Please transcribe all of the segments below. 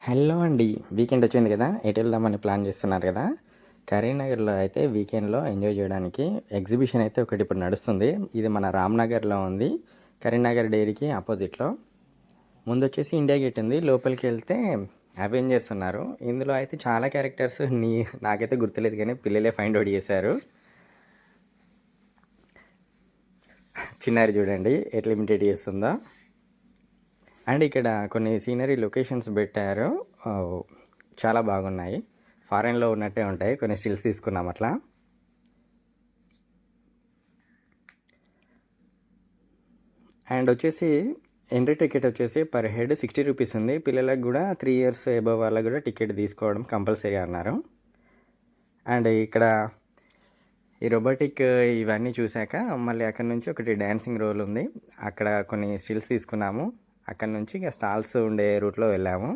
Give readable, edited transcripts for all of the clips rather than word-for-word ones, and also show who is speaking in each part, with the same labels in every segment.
Speaker 1: Hello అండి. Weekend వచ్చింది కదా! ఎటు వెళ్దామని ప్లాన్ చేస్తున్నారు కదా! కరీంనగర్‌లో అయితే వీకెండ్‌లో ఎంజాయ్ చేయడానికి ఎగ్జిబిషన్ అయితే ఒకటి ఇప్పుడు నడుస్తుంది. ఇది మన రామ్‌నగర్‌లో ఉంది. కరీంనగర్ డైరీకి అపోజిట్‌లో. ముందొచ్చేసి ఇండియా గేట్ ఉంది. లోపలికి వెళ్తే అవెంజర్స్ ఉన్నారు. ఇందులో అయితే చాలా క్యారెక్టర్స్ నాకైతే గుర్తులేదు కానీ పిల్లలే ఫైండ్ ఔట్ చేశారు. చిన్నారి చూడండి ఎట్లా ఇమిటేట్ చేస్తుందో. అండ్ ఇక్కడ కొన్ని సీనరీ లొకేషన్స్ పెట్టారు. చాలా బాగున్నాయి. ఫారెన్లో ఉన్నట్టే ఉంటాయి. కొన్ని స్టిల్స్ తీసుకున్నాం అట్లా. అండ్ వచ్చేసి ఎంట్రీ టికెట్ వచ్చేసి పర్ హెడ్ 60 రూపీస్ ఉంది. పిల్లలకు కూడా 3 ఇయర్స్ అబవ్ వాళ్ళకు కూడా టికెట్ తీసుకోవడం కంపల్సరీ అన్నారు. అండ్ ఇక్కడ ఈ రోబోటిక్ ఇవన్నీ చూశాక మళ్ళీ అక్కడ నుంచి ఒకటి డ్యాన్సింగ్ రోల్ ఉంది. అక్కడ కొన్ని స్టిల్స్ తీసుకున్నాము. అక్కడ నుంచి ఇక స్టాల్స్ ఉండే రూట్లో వెళ్ళాము.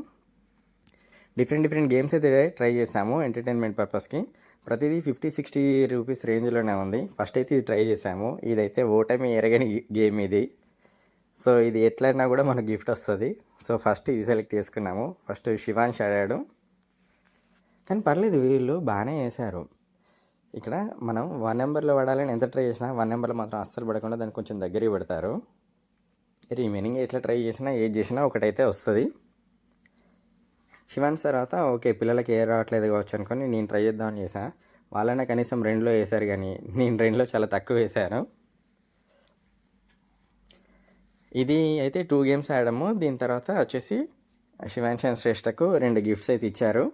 Speaker 1: డిఫరెంట్ గేమ్స్ అయితే ట్రై చేసాము ఎంటర్టైన్మెంట్ పర్పస్కి. ప్రతిదీ 50-60 రూపీస్ రేంజ్లోనే ఉంది. ఫస్ట్ అయితే ఇది ట్రై చేసాము. ఇదైతే ఓటమి ఎరగని గేమ్ ఇది. సో ఇది ఎట్లయినా కూడా మనకు గిఫ్ట్ వస్తుంది. సో ఫస్ట్ ఇది సెలెక్ట్ చేసుకున్నాము. ఫస్ట్ శివాంష్ ఆడాడు, కానీ పర్లేదు వీళ్ళు బాగానే వేశారు. ఇక్కడ మనం 1 నెంబర్లో పడాలని ఎంత ట్రై చేసినా 1 నెంబర్లో మాత్రం అస్సలు పడకుండా దాన్ని కొంచెం దగ్గరికి పెడతారు. రిమైనింగ్ ఎట్లా ట్రై చేసినా ఏది చేసినా ఒకటైతే వస్తుంది. శివాన్స్ తర్వాత ఓకే పిల్లలకి ఏ రావట్లేదు కావచ్చు అనుకొని నేను ట్రై చేద్దామని చేశాను. వాళ్ళనే కనీసం 2లో వేశారు కానీ నేను 2లో చాలా తక్కువ వేశాను. ఇది అయితే 2 గేమ్స్ ఆడాము. దీని తర్వాత వచ్చేసి శివాంశ్ అండ్ శ్రేష్ఠకు 2 గిఫ్ట్స్ అయితే ఇచ్చారు.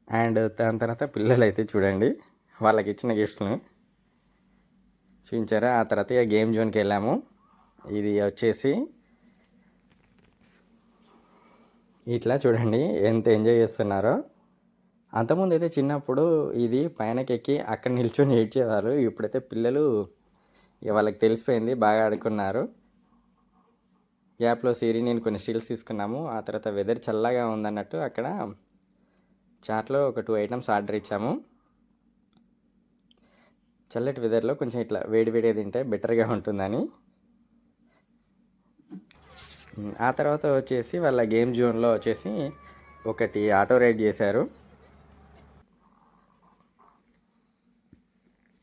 Speaker 1: అండ్ దాని తర్వాత పిల్లలు అయితే చూడండి వాళ్ళకి ఇచ్చిన గిఫ్ట్ని చూపించారా. ఆ తర్వాత ఇక గేమ్ జోన్కి వెళ్ళాము. ఇది వచ్చేసి ఇట్లా చూడండి ఎంత ఎంజాయ్ చేస్తున్నారో. అంతకుముందు అయితే చిన్నప్పుడు ఇది పైనకి ఎక్కి అక్కడ నిల్చొని ఏడ్చేవారు. ఇప్పుడైతే పిల్లలు వాళ్ళకి తెలిసిపోయింది, బాగా ఆడుకున్నారు. గ్యాప్లో సిరి నేను కొన్ని స్టిల్స్ తీసుకున్నాము. ఆ తర్వాత వెదర్ చల్లగా ఉందన్నట్టు అక్కడ చాట్లో ఒక 2 ఐటమ్స్ ఆర్డర్ ఇచ్చాము. చల్లటి వెదర్లో కొంచెం ఇట్లా వేడిగా తింటే బెటర్గా ఉంటుందని. ఆ తర్వాత వచ్చేసి వాళ్ళ గేమ్ జోన్లో వచ్చేసి ఒకటి ఆటో రైడ్ చేశారు.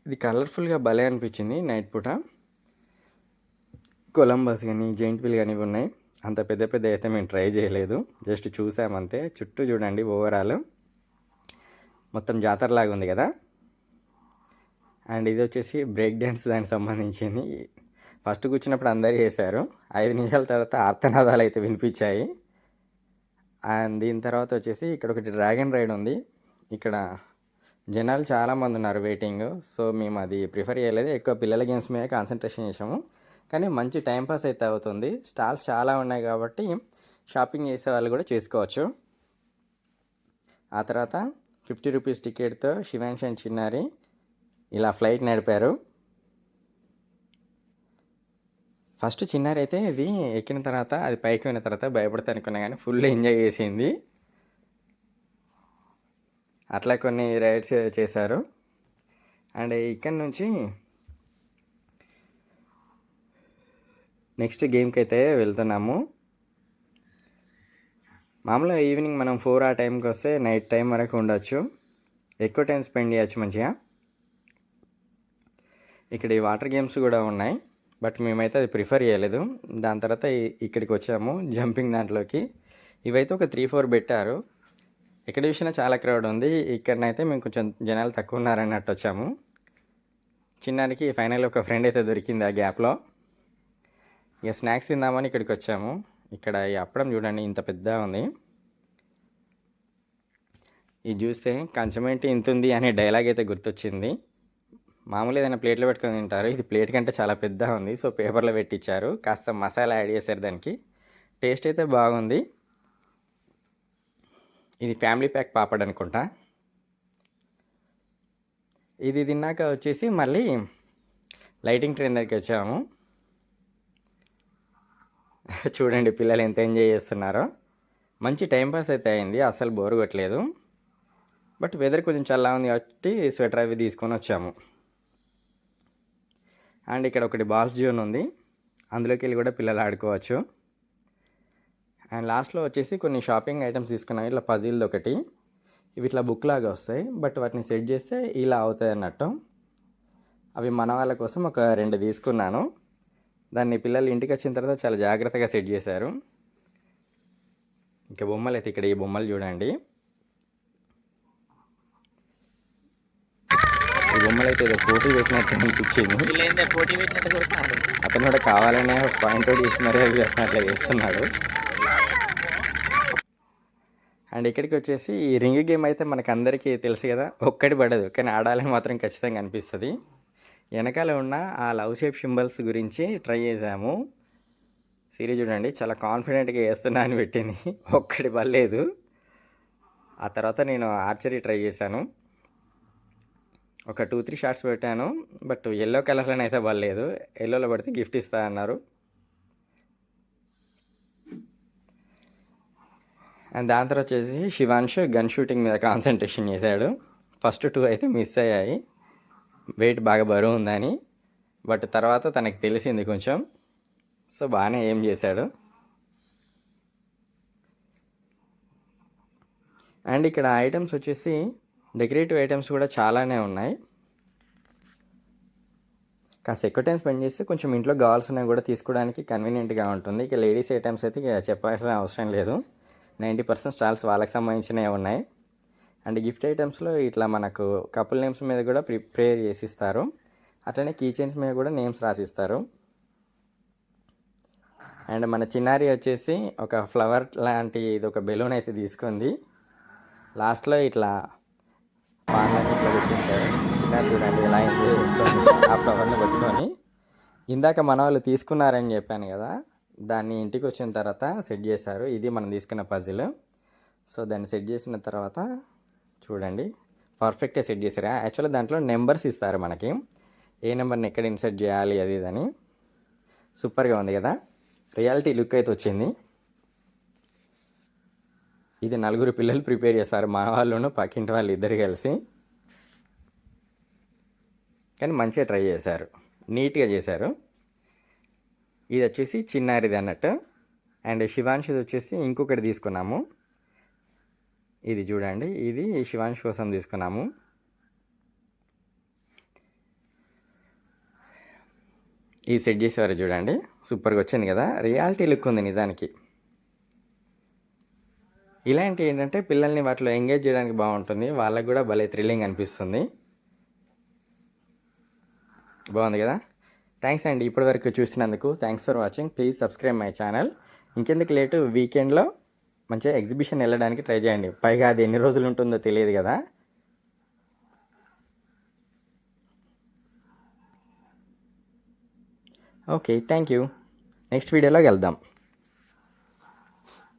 Speaker 1: ఇది కలర్ఫుల్గా భలే అనిపించింది. నైట్ పూట కొలంబస్ కానీ జైంట్ వీల్ కానీ ఉన్నాయి. అంత పెద్ద అయితే మేము ట్రై చేయలేదు, జస్ట్ చూసామంతే. చుట్టూ చూడండి ఓవరాల్ మొత్తం జాతరలాగా ఉంది కదా. అండ్ ఇది వచ్చేసి బ్రేక్ డ్యాన్స్ దానికి సంబంధించింది. ఫస్ట్ కూర్చున్నప్పుడు అందరూ చేశారు. 5 నిమిషాల తర్వాత ఆర్తనాదాలు అయితే వినిపించాయి. అండ్ దీని తర్వాత వచ్చేసి ఇక్కడ ఒకటి డ్రాగన్ రైడ్ ఉంది. ఇక్కడ జనాలు చాలామంది ఉన్నారు వెయిటింగ్. సో మేము అది ప్రిఫర్ చేయలేదు, ఎక్కువ పిల్లల గేమ్స్ మీద కాన్సన్ట్రేషన్ చేసాము. కానీ మంచి టైంపాస్ అయితే అవుతుంది. స్టాల్స్ చాలా ఉన్నాయి కాబట్టి షాపింగ్ చేసే వాళ్ళు కూడా చేసుకోవచ్చు. ఆ తర్వాత 50 రూపీస్ టికెట్తో శివాంశ్ అండ్ చిన్నారి ఇలా ఫ్లైట్ నడిపారు. ఫస్ట్ చిన్నారి అయితే ఇది ఎక్కిన తర్వాత అది పైకి పోయిన తర్వాత భయపడతా అనుకున్నా కానీ ఫుల్ ఎంజాయ్ చేసింది. అట్లా కొన్ని రైడ్స్ చేశారు. అండ్ ఇక్కడ నుంచి నెక్స్ట్ గేమ్కి అయితే వెళ్తున్నాము. మామూలుగా ఈవినింగ్ మనం 4 ఆ టైంకి వస్తే నైట్ టైం వరకు ఉండొచ్చు, ఎక్కువ టైం స్పెండ్ చేయొచ్చు మంచిగా. ఇక్కడ ఈ వాటర్ గేమ్స్ కూడా ఉన్నాయి, బట్ మేమైతే అది ప్రిఫర్ చేయలేదు. దాని తర్వాత ఇక్కడికి వచ్చాము జంపింగ్ దాంట్లోకి. ఇవైతే ఒక 3-4 పెట్టారు. ఎక్కడ చూసినా చాలా క్రౌడ్ ఉంది. ఇక్కడనైతే మేము కొంచెం జనాలు తక్కువ ఉన్నారన్నట్టు వచ్చాము. చిన్నానికి ఫైనల్ ఒక ఫ్రెండ్ అయితే దొరికింది ఆ గ్యాప్లో. ఇక స్నాక్స్ తిందామని ఇక్కడికి వచ్చాము. ఇక్కడ ఈ అప్పడం చూడండి ఇంత పెద్ద ఉంది. ఇది చూస్తే కంచమేంటి ఇంత ఉంది అనే డైలాగ్ అయితే గుర్తొచ్చింది. మామూలు ఏదైనా ప్లేట్లో పెట్టుకొని తింటారు, ఇది ప్లేట్ కంటే చాలా పెద్ద ఉంది. సో పేపర్లో పెట్టించారు, కాస్త మసాలా యాడ్ చేశారు దానికి. టేస్ట్ అయితే బాగుంది. ఇది ఫ్యామిలీ ప్యాక్ పాపడ్ అనుకుంటా. ఇది తిన్నాక వచ్చేసి మళ్ళీ లైటింగ్ ట్రైన్ దగ్గరికి వచ్చాము. చూడండి పిల్లలు ఎంత ఎంజాయ్ చేస్తున్నారో. మంచి టైంపాస్ అయితే అయింది, అస్సలు బోర్ కొట్టలేదు. బట్ వెదర్ కొంచెం చల్లగా ఉంది కాబట్టి స్వెటర్ అవి తీసుకొని వచ్చాము. అండ్ ఇక్కడ ఒకటి బాల్స్ జోన్ ఉంది. అందులోకి వెళ్ళి కూడా పిల్లలు ఆడుకోవచ్చు. అండ్ లాస్ట్లో వచ్చేసి కొన్ని షాపింగ్ ఐటమ్స్ తీసుకున్నాను. ఇట్లా పజిల్ది ఒకటి, ఇవి ఇట్లా బుక్ లాగా వస్తాయి, బట్ వాటిని సెట్ చేస్తే ఇలా అవుతాయి అన్నట్టు. అవి మన వాళ్ళ కోసం ఒక 2 తీసుకున్నాను. దాన్ని పిల్లలు ఇంటికి వచ్చిన తర్వాత చాలా జాగ్రత్తగా సెట్ చేశారు. ఇంకా బొమ్మలు అయితే ఇక్కడ ఈ బొమ్మలు చూడండి. ఈ బొమ్మలు అయితే ఏదో పోటీ పెట్టినట్టు అనిపించింది. అతను కూడా కావాలనే పాయింట్ అవుట్ చేసి మరీ అవి అట్లా చేస్తున్నాడు. అండ్ ఇక్కడికి వచ్చేసి ఈ రింగ్ గేమ్ అయితే మనకు అందరికీ తెలుసు కదా, ఒక్కటి పడదు, కానీ ఆడాలని మాత్రం ఖచ్చితంగా అనిపిస్తుంది. వెనకాల ఉన్న ఆ లవ్ షేప్ సింబల్స్ గురించి ట్రై చేసాము. సిరీస్ చూడండి, చాలా కాన్ఫిడెంట్గా వేస్తున్నా అని పెట్టింది, ఒక్కటి పడలేదు. ఆ తర్వాత నేను ఆర్చరీ ట్రై చేశాను, ఒక 2-3 షాట్స్ పెట్టాను, బట్ ఎల్లో కలర్లోనే అయితే పడలేదు. ఎల్లోలో పడితే గిఫ్ట్ ఇస్తా అన్నారు. అండ్ దాని తర్వాత వచ్చేసి శివాంష్ గన్ షూటింగ్ మీద కాన్సన్ట్రేషన్ చేశాడు. ఫస్ట్ 2 అయితే మిస్ అయ్యాయి, వెయిట్ బాగా బరువు ఉందని, బట్ తర్వాత తనకు తెలిసింది కొంచెం, సో బాగానే ఏం చేశాడు. అండ్ ఇక్కడ ఐటమ్స్ వచ్చేసి డెకరేటివ్ ఐటమ్స్ కూడా చాలానే ఉన్నాయి. కాస్త ఎక్కువ టైం స్పెండ్ చేస్తే కొంచెం ఇంట్లో కావాల్సినవి కూడా తీసుకోవడానికి కన్వీనియంట్గా ఉంటుంది. ఇక లేడీస్ ఐటమ్స్ అయితే ఇక చెప్పాల్సిన అవసరం లేదు, 90% స్టాల్స్ వాళ్ళకి సంబంధించినవి ఉన్నాయి. అండ్ గిఫ్ట్ ఐటమ్స్లో ఇట్లా మనకు కపుల్ నేమ్స్ మీద కూడా ప్రిపేర్ చేసిస్తారు, అట్లనే కీ చైన్స్ మీద కూడా నేమ్స్ రాసిస్తారు. అండ్ మన చిన్నారి వచ్చేసి ఒక ఫ్లవర్ లాంటి ఇది ఒక బెలూన్ అయితే తీసుకుంది. లాస్ట్లో ఇట్లా పాన్లకి ఇట్లా పెట్టించారు. చిన్నారి చూడండి ఎలా ఎంజాయ్ చేస్తుంది ఆ ఫ్లవర్ని పట్టుకొని. ఇందాక మన వాళ్ళు తీసుకున్నారని చెప్పాను కదా, దాన్ని ఇంటికి వచ్చిన తర్వాత సెట్ చేశారు. ఇది మనం తీసుకున్న పజిల్. సో దాన్ని సెట్ చేసిన తర్వాత చూడండి పర్ఫెక్ట్గా సెట్ చేశారు. యాక్చువల్గా దాంట్లో నెంబర్స్ ఇస్తారు మనకి, ఏ నెంబర్ని ఎక్కడ ఇన్సర్ట్ చేయాలి అది ఇదని. సూపర్గా ఉంది కదా, రియాలిటీ లుక్ అయితే వచ్చింది. ఇది 4 పిల్లలు ప్రిపేర్ చేస్తారు, మా వాళ్ళను పక్కింటి వాళ్ళు ఇద్దరు కలిసి. కానీ మంచిగా ట్రై చేశారు, నీట్గా చేశారు. ఇది వచ్చేసి చిన్నారిది అన్నట్టు. అండ్ శివాంష్ది వచ్చేసి ఇంకొకటి తీసుకున్నాము, ఇది చూడండి, ఇది శివాంష్ కోసం తీసుకున్నాము. ఇది సెట్ చేసేవారు చూడండి, సూపర్గా వచ్చింది కదా, రియాలిటీ లుక్ ఉంది నిజానికి. ఇలాంటివి ఏంటంటే పిల్లల్ని వాటిలో ఎంగేజ్ చేయడానికి బాగుంటుంది, వాళ్ళకు కూడా భలే థ్రిల్లింగ్ అనిపిస్తుంది. బాగుంది కదా. థ్యాంక్స్ అండి ఇప్పటివరకు చూసినందుకు. Thanks for watching. Please subscribe my channel. ఇంకెందుకు లేటు, వీకెండ్లో మంచిగా ఎగ్జిబిషన్ వెళ్ళడానికి ట్రై చేయండి. పైగా అది ఎన్ని రోజులు ఉంటుందో తెలియదు కదా. Okay, thank you. నెక్స్ట్ వీడియోలో వెళ్దాం.